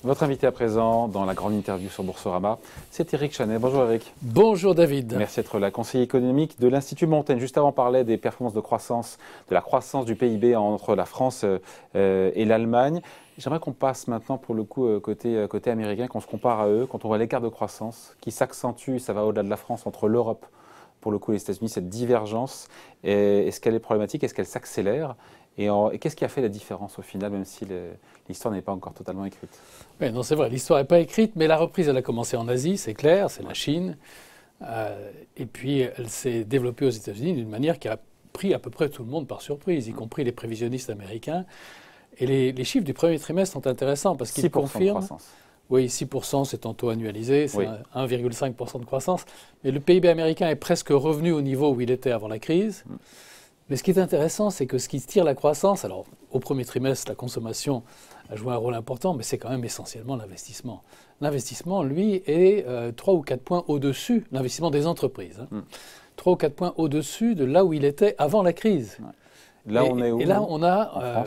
Votre invité à présent dans la grande interview sur Boursorama, c'est Éric Chanet. Bonjour Éric. Bonjour David. Merci d'être là, conseiller économique de l'Institut Montaigne. Juste avant, on parlait des performances de croissance, de la croissance du PIB entre la France et l'Allemagne. J'aimerais qu'on passe maintenant pour le coup côté américain, qu'on se compare à eux, quand on voit l'écart de croissance qui s'accentue, ça va au-delà de la France, entre l'Europe, pour le coup les États-Unis, cette divergence. Est-ce qu'elle est problématique? Est-ce qu'elle s'accélère? Et qu'est-ce qui a fait la différence au final, même si l'histoire n'est pas encore totalement écrite? Oui, non, c'est vrai, l'histoire n'est pas écrite, mais la reprise, elle a commencé en Asie, c'est clair, c'est la Chine. Et puis, elle s'est développée aux États-Unis d'une manière qui a pris à peu près tout le monde par surprise, y compris les prévisionnistes américains. Et les chiffres du premier trimestre sont intéressants parce qu'ils confirment. De croissance. Oui, 6%, c'est en taux annualisé, c'est 1,5% de croissance. Mais le PIB américain est presque revenu au niveau où il était avant la crise. Mais ce qui est intéressant, c'est que ce qui tire la croissance, alors au premier trimestre, la consommation a joué un rôle important, mais c'est quand même essentiellement l'investissement. L'investissement, lui, est 3 ou 4 points au-dessus, l'investissement des entreprises, 3 ou 4 points au-dessus de là où il était avant la crise. Ouais. Là, on est où? Et là, on a...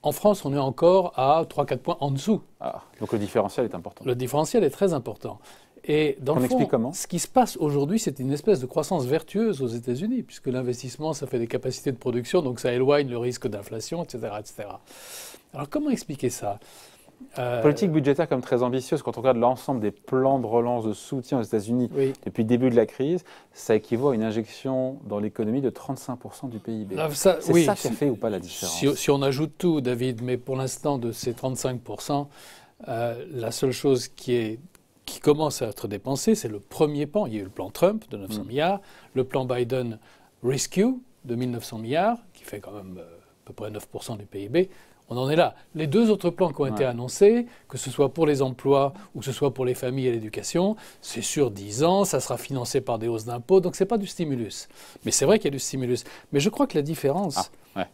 En France, on est encore à 3-4 points en dessous. Ah, donc le différentiel est important. Le différentiel est très important. Et dans le fond, ce qui se passe aujourd'hui, c'est une espèce de croissance vertueuse aux États-Unis, puisque l'investissement, ça fait des capacités de production, donc ça éloigne le risque d'inflation, etc., etc. Alors comment expliquer ça? Politique budgétaire comme très ambitieuse, quand on regarde l'ensemble des plans de relance de soutien aux États-Unis depuis le début de la crise, ça équivaut à une injection dans l'économie de 35% du PIB. C'est ça qui a fait ou pas la différence? Si on ajoute tout, David, mais pour l'instant, de ces 35%, la seule chose qui commence à être dépensée, c'est le premier plan. Il y a eu le plan Trump de 900 milliards, le plan Biden Rescue de 1900 milliards, qui fait quand même à peu près 9% du PIB. On en est là. Les deux autres plans qui ont été annoncés, que ce soit pour les emplois ou que ce soit pour les familles et l'éducation, c'est sur 10 ans, ça sera financé par des hausses d'impôts, donc ce n'est pas du stimulus. Mais c'est vrai qu'il y a du stimulus. Mais je crois que la différence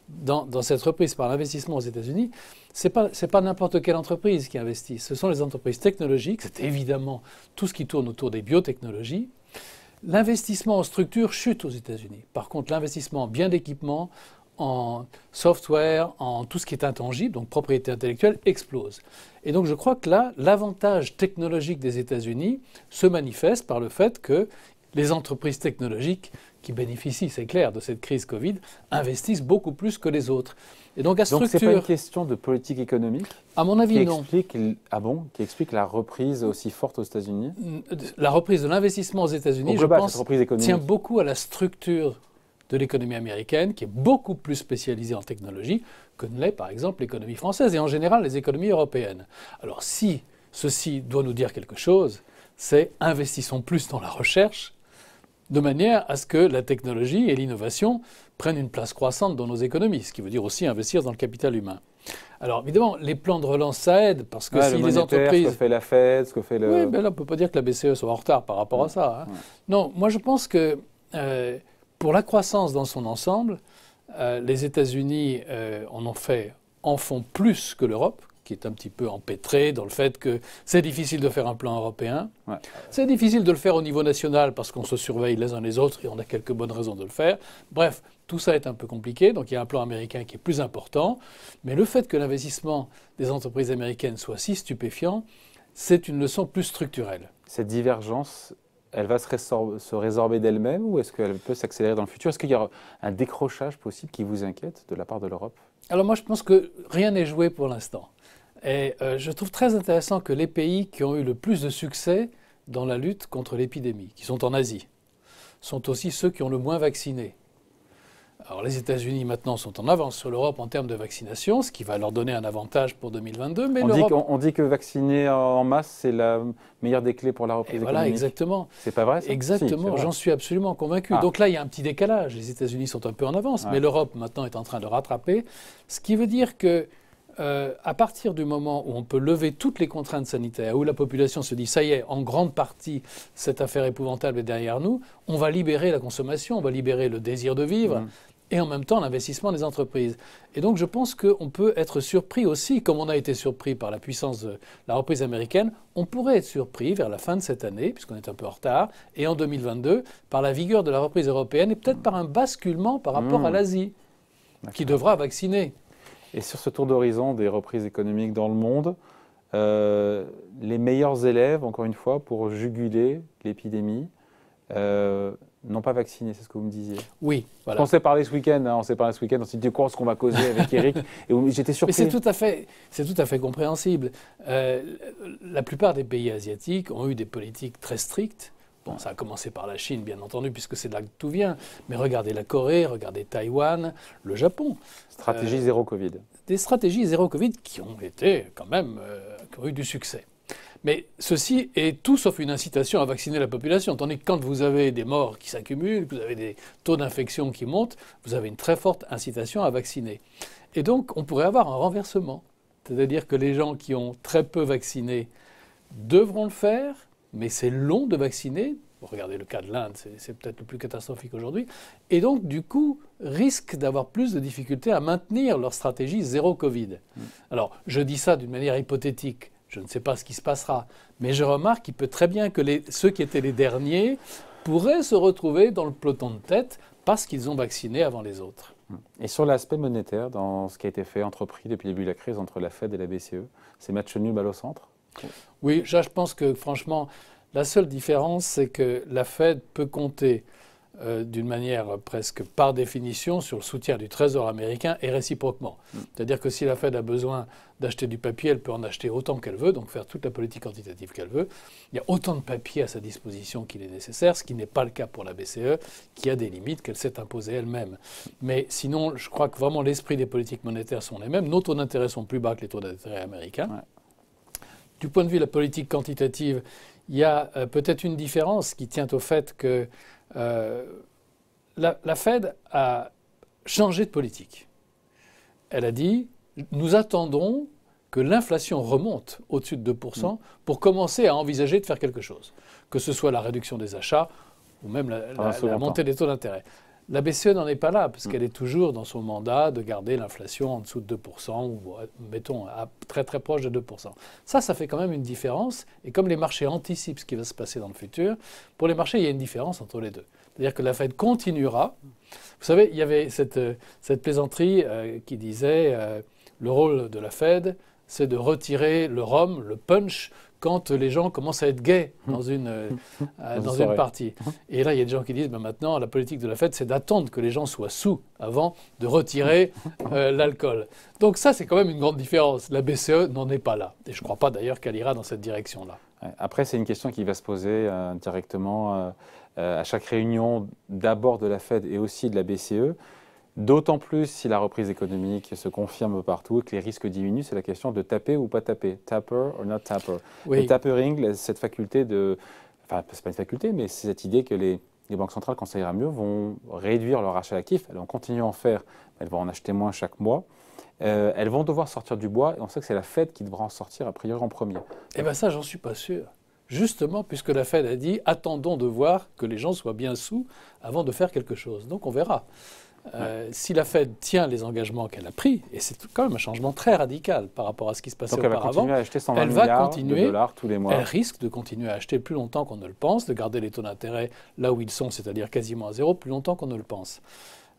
dans cette reprise par l'investissement aux États-Unis, c'est pas n'importe quelle entreprise qui investit. Ce sont les entreprises technologiques, c'est évidemment tout ce qui tourne autour des biotechnologies. L'investissement en structure chute aux États-Unis. Par contre, l'investissement en biens d'équipement, en software, en tout ce qui est intangible, donc propriété intellectuelle, explose. Et donc je crois que là, l'avantage technologique des États-Unis se manifeste par le fait que les entreprises technologiques qui bénéficient, c'est clair, de cette crise Covid, investissent beaucoup plus que les autres. Et donc, donc c'est pas une question de politique économique? À mon avis, non. Qui explique la reprise aussi forte aux États-Unis? La reprise de l'investissement aux États-Unis, je pense, tient beaucoup à la structure de l'économie américaine, qui est beaucoup plus spécialisée en technologie que ne l'est, par exemple, l'économie française et en général les économies européennes. Alors si ceci doit nous dire quelque chose, c'est investissons plus dans la recherche, de manière à ce que la technologie et l'innovation prennent une place croissante dans nos économies, ce qui veut dire aussi investir dans le capital humain. Alors évidemment, les plans de relance, ça aide, parce que si les entreprises... Ce que fait la Fed, ce que fait le... Oui, ben là, on ne peut pas dire que la BCE soit en retard par rapport à ça. Hein. Non, moi je pense que... pour la croissance dans son ensemble, les États-Unis en font plus que l'Europe, qui est un petit peu empêtrée dans le fait que c'est difficile de faire un plan européen. C'est difficile de le faire au niveau national parce qu'on se surveille les uns les autres et on a quelques bonnes raisons de le faire. Bref, tout ça est un peu compliqué, donc il y a un plan américain qui est plus important. Mais le fait que l'investissement des entreprises américaines soit si stupéfiant, c'est une leçon plus structurelle. Cette divergence, elle va se résorber d'elle-même ou est-ce qu'elle peut s'accélérer dans le futur? Est-ce qu'il y aura un décrochage possible qui vous inquiète de la part de l'Europe? Alors moi, je pense que rien n'est joué pour l'instant. Et je trouve très intéressant que les pays qui ont eu le plus de succès dans la lutte contre l'épidémie, qui sont en Asie, sont aussi ceux qui ont le moins vacciné. Alors les États-Unis maintenant sont en avance sur l'Europe en termes de vaccination, ce qui va leur donner un avantage pour 2022. Mais on dit que vacciner en masse, c'est la meilleure des clés pour la reprise économique. Voilà, exactement. C'est pas vrai ça? Exactement, j'en suis absolument convaincu. Donc là, il y a un petit décalage. Les États-Unis sont un peu en avance, mais l'Europe maintenant est en train de rattraper. Ce qui veut dire que à partir du moment où on peut lever toutes les contraintes sanitaires, où la population se dit ça y est, en grande partie, cette affaire épouvantable est derrière nous, on va libérer la consommation, on va libérer le désir de vivre. Et en même temps l'investissement des entreprises. Et donc je pense qu'on peut être surpris aussi, comme on a été surpris par la puissance de la reprise américaine, on pourrait être surpris vers la fin de cette année, puisqu'on est un peu en retard, et en 2022, par la vigueur de la reprise européenne et peut-être par un basculement par rapport à l'Asie, qui devra vacciner. Et sur ce tour d'horizon des reprises économiques dans le monde, les meilleurs élèves, encore une fois, pour juguler l'épidémie, n'ont pas vacciné, c'est ce que vous me disiez. Oui, voilà. On s'est parlé ce week-end, on s'est dit quoi ce qu'on va causer avec Eric, et j'étais surpris. Mais c'est tout à fait compréhensible. La plupart des pays asiatiques ont eu des politiques très strictes. Bon, ça a commencé par la Chine, bien entendu, puisque c'est de là que tout vient. Mais regardez la Corée, regardez Taïwan, le Japon. Stratégie zéro Covid. Des stratégies zéro Covid qui ont été quand même, qui ont eu du succès. Mais ceci est tout sauf une incitation à vacciner la population. Tandis que quand vous avez des morts qui s'accumulent, que vous avez des taux d'infection qui montent, vous avez une très forte incitation à vacciner. Et donc, on pourrait avoir un renversement. C'est-à-dire que les gens qui ont très peu vacciné devront le faire, mais c'est long de vacciner. Regardez le cas de l'Inde, c'est peut-être le plus catastrophique aujourd'hui. Et donc, du coup, risquent d'avoir plus de difficultés à maintenir leur stratégie zéro Covid. Alors, je dis ça d'une manière hypothétique. Je ne sais pas ce qui se passera. Mais je remarque qu'il peut très bien que ceux qui étaient les derniers pourraient se retrouver dans le peloton de tête parce qu'ils ont vacciné avant les autres. Et sur l'aspect monétaire, dans ce qui a été fait, entrepris depuis le début de la crise entre la Fed et la BCE, c'est match nul, balle au centre? Oui, je pense que franchement, la seule différence, c'est que la Fed peut compter d'une manière presque par définition sur le soutien du Trésor américain et réciproquement. C'est-à-dire que si la Fed a besoin d'acheter du papier, elle peut en acheter autant qu'elle veut, donc faire toute la politique quantitative qu'elle veut. Il y a autant de papier à sa disposition qu'il est nécessaire, ce qui n'est pas le cas pour la BCE, qui a des limites qu'elle s'est imposées elle-même. Mais sinon, je crois que vraiment l'esprit des politiques monétaires sont les mêmes. Nos taux d'intérêt sont plus bas que les taux d'intérêt américains. Ouais. Du point de vue de la politique quantitative, il y a peut-être une différence qui tient au fait que la Fed a changé de politique. Elle a dit, nous attendons que l'inflation remonte au-dessus de 2% pour commencer à envisager de faire quelque chose, que ce soit la réduction des achats ou même la montée des taux d'intérêt. La BCE n'en est pas là, parce qu'elle est toujours dans son mandat de garder l'inflation en dessous de 2%, ou mettons très très proche de 2%. Ça fait quand même une différence, et comme les marchés anticipent ce qui va se passer dans le futur, pour les marchés, il y a une différence entre les deux. C'est-à-dire que la Fed continuera. Vous savez, il y avait cette plaisanterie qui disait le rôle de la Fed, c'est de retirer le rhum, le punch, quand les gens commencent à être gays dans une partie. Et là, il y a des gens qui disent, maintenant, la politique de la Fed, c'est d'attendre que les gens soient sous avant de retirer l'alcool. Donc ça, c'est quand même une grande différence. La BCE n'en est pas là. Et je ne crois pas d'ailleurs qu'elle ira dans cette direction-là. Après, c'est une question qui va se poser directement à chaque réunion, d'abord de la Fed et aussi de la BCE. D'autant plus si la reprise économique se confirme partout et que les risques diminuent, c'est la question de taper ou pas taper. Tapper or not tapper. Oui. Le tapering, cette faculté de... Enfin, c'est pas une faculté, mais c'est cette idée que les banques centrales, quand ça ira mieux, vont réduire leur achat d'actifs. Elles vont continuer à en faire, elles vont en acheter moins chaque mois. Elles vont devoir sortir du bois et on sait que c'est la Fed qui devra en sortir a priori en premier. Eh bien ça, j'en suis pas sûr. Justement, puisque la Fed a dit, attendons de voir que les gens soient bien sous avant de faire quelque chose. Donc on verra. Si la Fed tient les engagements qu'elle a pris, et c'est quand même un changement très radical par rapport à ce qui se passait auparavant, elle va continuer à acheter 120 milliards de dollars tous les mois. Elle risque de continuer à acheter plus longtemps qu'on ne le pense, de garder les taux d'intérêt là où ils sont, c'est-à-dire quasiment à zéro, plus longtemps qu'on ne le pense.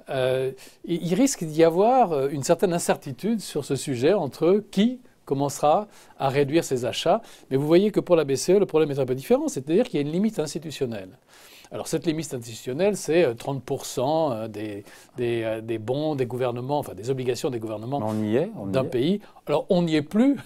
Il risque d'y avoir une certaine incertitude sur ce sujet entre qui commencera à réduire ses achats. Mais vous voyez que pour la BCE, le problème est un peu différent, c'est-à-dire qu'il y a une limite institutionnelle. Alors cette limite institutionnelle, c'est 30% des bons des gouvernements, enfin des obligations des gouvernements d'un pays. Alors on n'y est plus,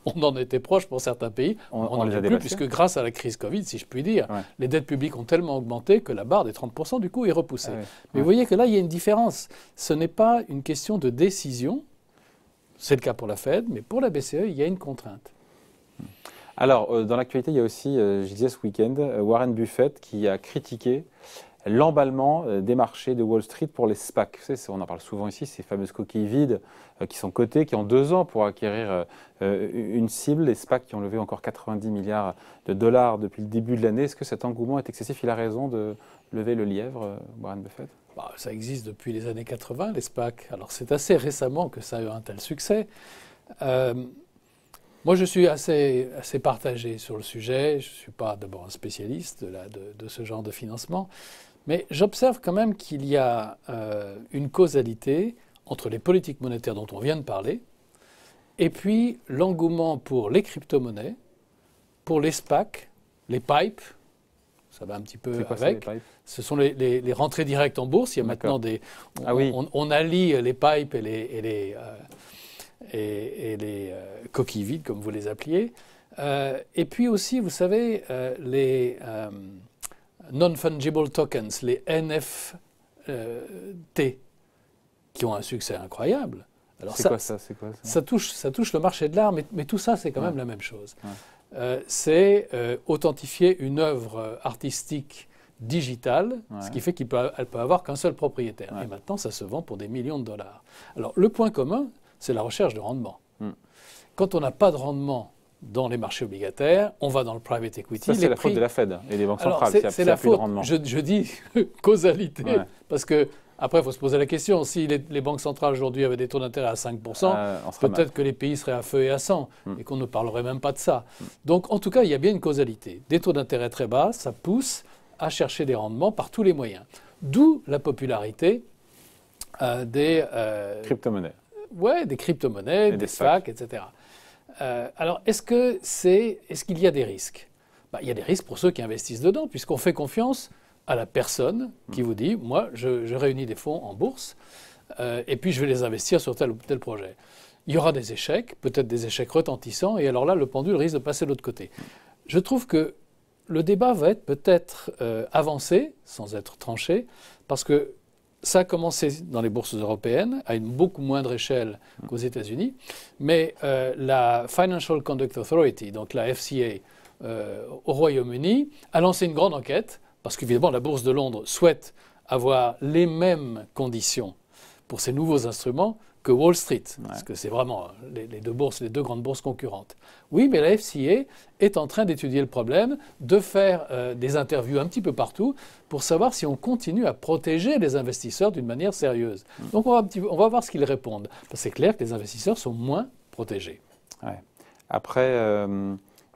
on en était proche pour certains pays, on n'en est plus puisque grâce à la crise Covid, si je puis dire, les dettes publiques ont tellement augmenté que la barre des 30% du coup est repoussée. Mais vous voyez que là, il y a une différence. Ce n'est pas une question de décision, c'est le cas pour la Fed, mais pour la BCE, il y a une contrainte. Alors, dans l'actualité, il y a aussi, je disais ce week-end, Warren Buffett qui a critiqué l'emballement des marchés de Wall Street pour les SPAC. Vous savez, on en parle souvent ici, ces fameuses coquilles vides qui sont cotées, qui ont 2 ans pour acquérir une cible. Les SPAC qui ont levé encore 90 milliards de dollars depuis le début de l'année. Est-ce que cet engouement est excessif? Il a raison de lever le lièvre, Warren Buffett? Ça existe depuis les années 80, les SPAC. Alors, c'est assez récemment que ça a eu un tel succès. Moi, je suis assez partagé sur le sujet. Je ne suis pas d'abord un spécialiste de ce genre de financement. Mais j'observe quand même qu'il y a une causalité entre les politiques monétaires dont on vient de parler Et puis l'engouement pour les crypto-monnaies, pour les SPAC, les pipes, ça va un petit peu avec. Ça, les pipes? Ce sont les rentrées directes en bourse. Il y a maintenant des... On allie les pipes et les coquilles vides, comme vous les appeliez. Et puis aussi, vous savez, les non-fungible tokens, les NFT, qui ont un succès incroyable. Alors c'est quoi ça? Ça touche le marché de l'art, mais tout ça, c'est quand même la même chose. C'est authentifier une œuvre artistique digitale, ce qui fait qu'elle peut avoir qu'un seul propriétaire. Et maintenant, ça se vend pour des millions de dollars. Alors, le point commun, c'est la recherche de rendement. Quand on n'a pas de rendement dans les marchés obligataires, on va dans le private equity. Ça, c'est la faute de la Fed et des banques centrales. C'est la faute, je dis causalité, parce que après, il faut se poser la question, si les banques centrales aujourd'hui avaient des taux d'intérêt à 5%, peut-être que les pays seraient à feu et à sang, et qu'on ne parlerait même pas de ça. Donc, en tout cas, il y a bien une causalité. Des taux d'intérêt très bas, ça pousse à chercher des rendements par tous les moyens. D'où la popularité des... crypto-monnaies. Oui, des crypto-monnaies, des SPAC, etc. Alors, est-ce qu'il y a des risques? Il y a des risques pour ceux qui investissent dedans, puisqu'on fait confiance à la personne qui vous dit, moi, je réunis des fonds en bourse, et puis je vais les investir sur tel ou tel projet. Il y aura des échecs, peut-être des échecs retentissants, et alors là, le pendule risque de passer de l'autre côté. Je trouve que le débat va être peut-être avancé, sans être tranché, parce que ça a commencé dans les bourses européennes, à une beaucoup moindre échelle qu'aux États-Unis, mais la Financial Conduct Authority, donc la FCA, au Royaume-Uni, a lancé une grande enquête, parce qu'évidemment, la Bourse de Londres souhaite avoir les mêmes conditions pour ces nouveaux instruments que Wall Street, parce que c'est vraiment les deux grandes bourses concurrentes. Oui, mais la FCA est en train d'étudier le problème, de faire des interviews un petit peu partout pour savoir si on continue à protéger les investisseurs d'une manière sérieuse. Donc on va voir ce qu'ils répondent. C'est clair que les investisseurs sont moins protégés. Ouais. Après...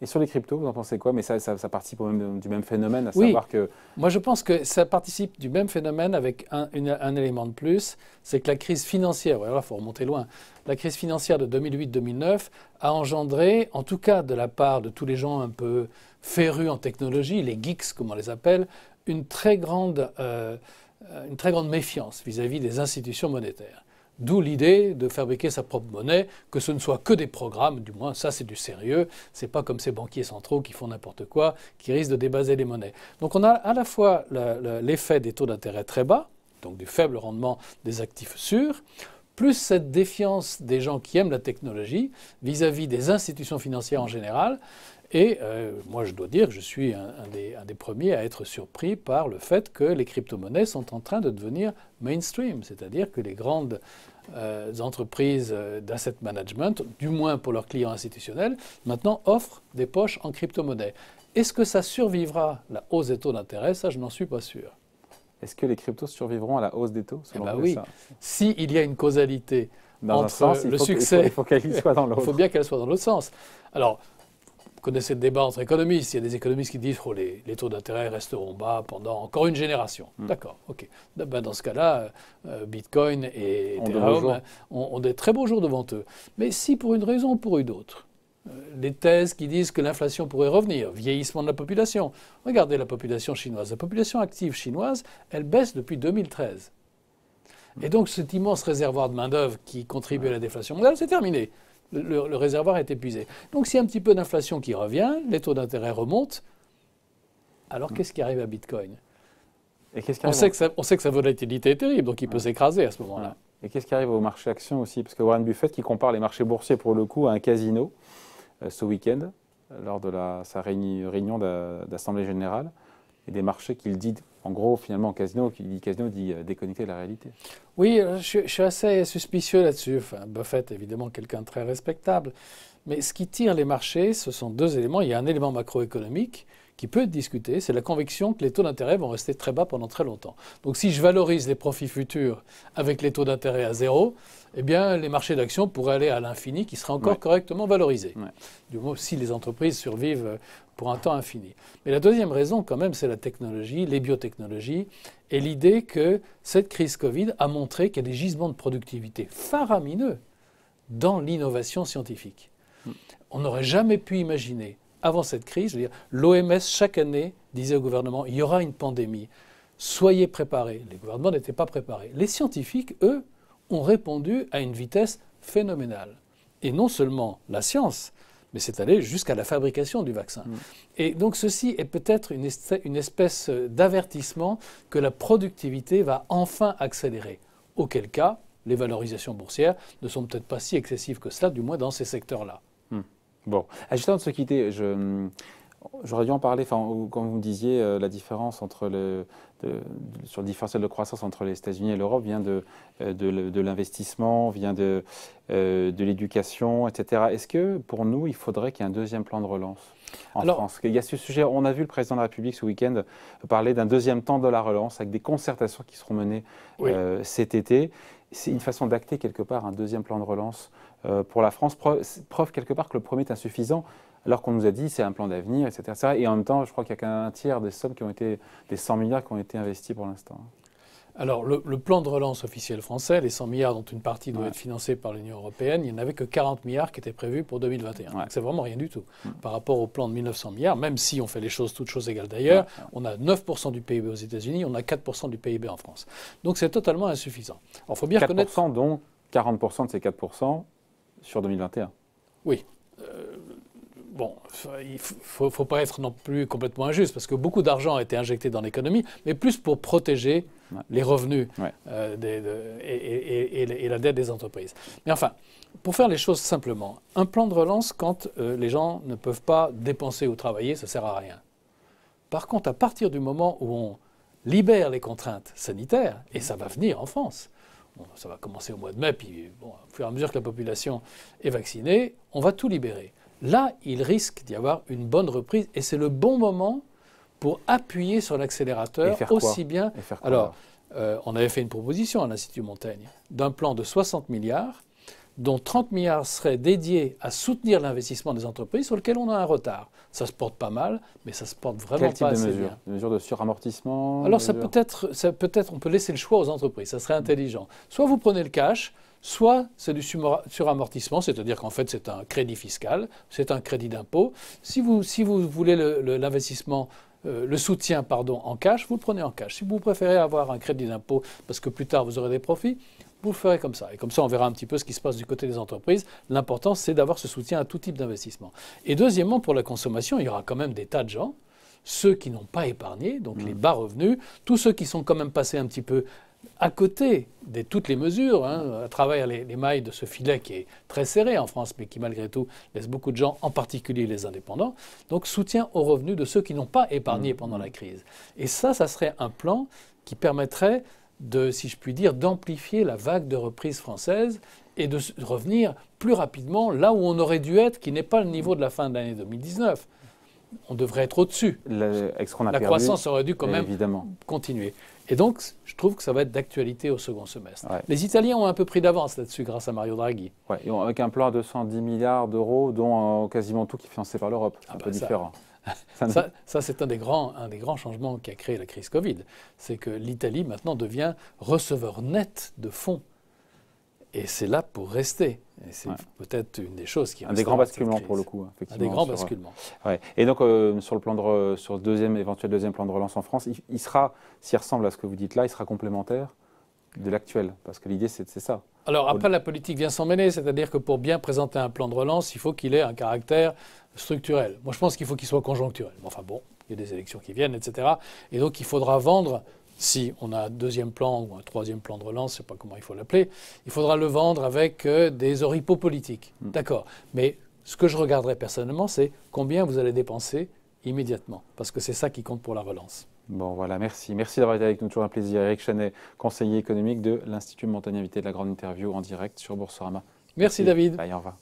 Et sur les cryptos, vous en pensez quoi? Mais ça participe du même phénomène, à savoir que... Moi je pense que ça participe du même phénomène avec un élément de plus, c'est que la crise financière, voilà, il faut remonter loin, la crise financière de 2008-2009 a engendré, en tout cas de la part de tous les gens un peu férus en technologie, les geeks comme on les appelle, une très grande méfiance vis-à-vis des institutions monétaires. D'où l'idée de fabriquer sa propre monnaie, que ce ne soit que des programmes, du moins ça c'est du sérieux, c'est pas comme ces banquiers centraux qui font n'importe quoi, qui risquent de débaser les monnaies. Donc on a à la fois l'effet des taux d'intérêt très bas, donc du faible rendement des actifs sûrs, plus cette défiance des gens qui aiment la technologie vis-à-vis des institutions financières en général. Et moi, je dois dire que je suis un des premiers à être surpris par le fait que les crypto-monnaies sont en train de devenir mainstream, c'est-à-dire que les grandes entreprises d'asset management, du moins pour leurs clients institutionnels, maintenant offrent des poches en crypto-monnaie. Est-ce que ça survivra, la hausse des taux d'intérêt? Ça, je n'en suis pas sûr. Est-ce que les cryptos survivront à la hausse des taux? Oui. S'il y a une causalité entre le succès... Il faut qu'elle soit dans l'autre. Il faut bien qu'elle soit dans l'autre sens. Alors, vous connaissez le débat entre économistes. Il y a des économistes qui disent que les taux d'intérêt resteront bas pendant encore une génération. D'accord, ok. Dans ce cas-là, Bitcoin et Ethereum ont des très beaux jours devant eux. Mais si pour une raison ou pour une autre, les thèses qui disent que l'inflation pourrait revenir, vieillissement de la population. Regardez la population chinoise. La population active chinoise, elle baisse depuis 2013. Et donc cet immense réservoir de main-d'œuvre qui contribue à la déflation mondiale, c'est terminé. Le réservoir est épuisé. Donc s'il y a un petit peu d'inflation qui revient, les taux d'intérêt remontent. Alors qu'est-ce qui arrive à Bitcoin? On sait que sa volatilité est terrible, donc il peut s'écraser à ce moment-là. Et qu'est-ce qui arrive au marché actions aussi? Parce que Warren Buffett qui compare les marchés boursiers pour le coup à un casino ce week-end, lors de sa réunion d'Assemblée Générale, et des marchés qu'il dit, en gros, finalement, casino dit déconnecter de la réalité. Oui, je suis assez suspicieux là-dessus. Enfin, Buffett, évidemment, quelqu'un de très respectable. Mais ce qui tire les marchés, ce sont deux éléments. Il y a un élément macroéconomique qui peut être discuté, c'est la conviction que les taux d'intérêt vont rester très bas pendant très longtemps. Donc si je valorise les profits futurs avec les taux d'intérêt à zéro, eh bien les marchés d'actions pourraient aller à l'infini, qui seraient encore correctement valorisés. Du moins si les entreprises survivent pour un temps infini. Mais la deuxième raison quand même, c'est la technologie, les biotechnologies, et l'idée que cette crise Covid a montré qu'il y a des gisements de productivité faramineux dans l'innovation scientifique. On n'aurait jamais pu imaginer, avant cette crise, l'OMS chaque année disait au gouvernement, il y aura une pandémie, soyez préparés. Les gouvernements n'étaient pas préparés. Les scientifiques, eux, ont répondu à une vitesse phénoménale. Et non seulement la science, mais c'est allé jusqu'à la fabrication du vaccin. Et donc ceci est peut-être une espèce d'avertissement que la productivité va enfin accélérer. Auquel cas, les valorisations boursières ne sont peut-être pas si excessives que cela, du moins dans ces secteurs-là. Bon, juste avant de se quitter, j'aurais dû en parler, quand vous me disiez la différence sur le différentiel de croissance entre les États-Unis et l'Europe vient de l'investissement, vient de l'éducation, etc. Est-ce que pour nous, il faudrait qu'il y ait un deuxième plan de relance en France? Il y a ce sujet, on a vu le président de la République ce week-end parler d'un deuxième temps de la relance avec des concertations qui seront menées cet été. C'est une façon d'acter quelque part un deuxième plan de relance pour la France, preuve quelque part que le premier est insuffisant, alors qu'on nous a dit c'est un plan d'avenir, etc. Et en même temps, je crois qu'il n'y a qu'un tiers des sommes qui ont été, des 100 milliards qui ont été investis pour l'instant. Alors, le plan de relance officiel français, les 100 milliards dont une partie doit être financée par l'Union européenne, il n'y en avait que 40 milliards qui étaient prévus pour 2021. C'est vraiment rien du tout. Par rapport au plan de 1900 milliards, même si on fait les choses toutes choses égales d'ailleurs, on a 9% du PIB aux États-Unis, on a 4% du PIB en France. Donc c'est totalement insuffisant. Alors, faut bien 4%, reconnaître... dont 40% de ces 4% sur 2021. Oui. Bon, il ne faut pas être non plus complètement injuste, parce que beaucoup d'argent a été injecté dans l'économie, mais plus pour protéger les revenus et la dette des entreprises. Mais enfin, pour faire les choses simplement, un plan de relance, quand les gens ne peuvent pas dépenser ou travailler, ça ne sert à rien. Par contre, à partir du moment où on libère les contraintes sanitaires, et ça va venir en France, bon, ça va commencer au mois de mai, puis bon, au fur et à mesure que la population est vaccinée, on va tout libérer. Là, il risque d'y avoir une bonne reprise et c'est le bon moment pour appuyer sur l'accélérateur aussi bien. Alors, on avait fait une proposition à l'Institut Montaigne d'un plan de 60 milliards, dont 30 milliards seraient dédiés à soutenir l'investissement des entreprises sur lequel on a un retard. Ça se porte pas mal, mais ça se porte vraiment pas assez bien. Quel type de mesures? Des mesures de suramortissement? Alors, ça peut être, on peut laisser le choix aux entreprises, ça serait intelligent. Soit vous prenez le cash, soit c'est du suramortissement, c'est-à-dire qu'en fait c'est un crédit fiscal, c'est un crédit d'impôt. Si vous voulez l'investissement, le soutien en cash, vous le prenez en cash. Si vous préférez avoir un crédit d'impôt parce que plus tard vous aurez des profits, vous le ferez comme ça. Et comme ça, on verra un petit peu ce qui se passe du côté des entreprises. L'important, c'est d'avoir ce soutien à tout type d'investissement. Et deuxièmement, pour la consommation, il y aura quand même des tas de gens, ceux qui n'ont pas épargné, donc les bas revenus, tous ceux qui sont quand même passés un petit peu à côté de toutes les mesures, à travers les mailles de ce filet qui est très serré en France, mais qui malgré tout laisse beaucoup de gens, en particulier les indépendants, donc soutien aux revenus de ceux qui n'ont pas épargné pendant la crise. Et ça serait un plan qui permettrait si je puis dire, d'amplifier la vague de reprise française et de revenir plus rapidement là où on aurait dû être, qui n'est pas le niveau de la fin de l'année 2019. On devrait être au-dessus. La croissance aurait dû quand même continuer. Et donc, je trouve que ça va être d'actualité au second semestre. Les Italiens ont un peu pris d'avance là-dessus grâce à Mario Draghi. Et avec un plan à 210 milliards d'euros, dont quasiment tout qui est financé par l'Europe. C'est un peu différent. Ça c'est un des grands changements qui a créé la crise Covid. C'est que l'Italie, maintenant, devient receveur net de fonds. Et c'est là pour rester. Et c'est peut-être une des choses qui... Un des grands basculements pour le coup. Un des grands basculements. Et donc, sur le éventuel deuxième plan de relance en France, il sera, s'il ressemble à ce que vous dites là, il sera complémentaire de l'actuel. Parce que l'idée, c'est ça. Alors après, la politique vient s'en mêler. C'est-à-dire que pour bien présenter un plan de relance, il faut qu'il ait un caractère structurel. Moi, je pense qu'il faut qu'il soit conjoncturel. Enfin bon, il y a des élections qui viennent, etc. Et donc, il faudra vendre... Si on a un deuxième plan ou un troisième plan de relance, je ne sais pas comment il faut l'appeler, il faudra le vendre avec des oripeaux politiques. D'accord. Mais ce que je regarderai personnellement, c'est combien vous allez dépenser immédiatement. Parce que c'est ça qui compte pour la relance. Bon, voilà, merci. Merci d'avoir été avec nous. Toujours un plaisir. Éric Chanet, conseiller économique de l'Institut Montaigne, invité de la grande interview en direct sur Boursorama. Merci David. Bye, au revoir.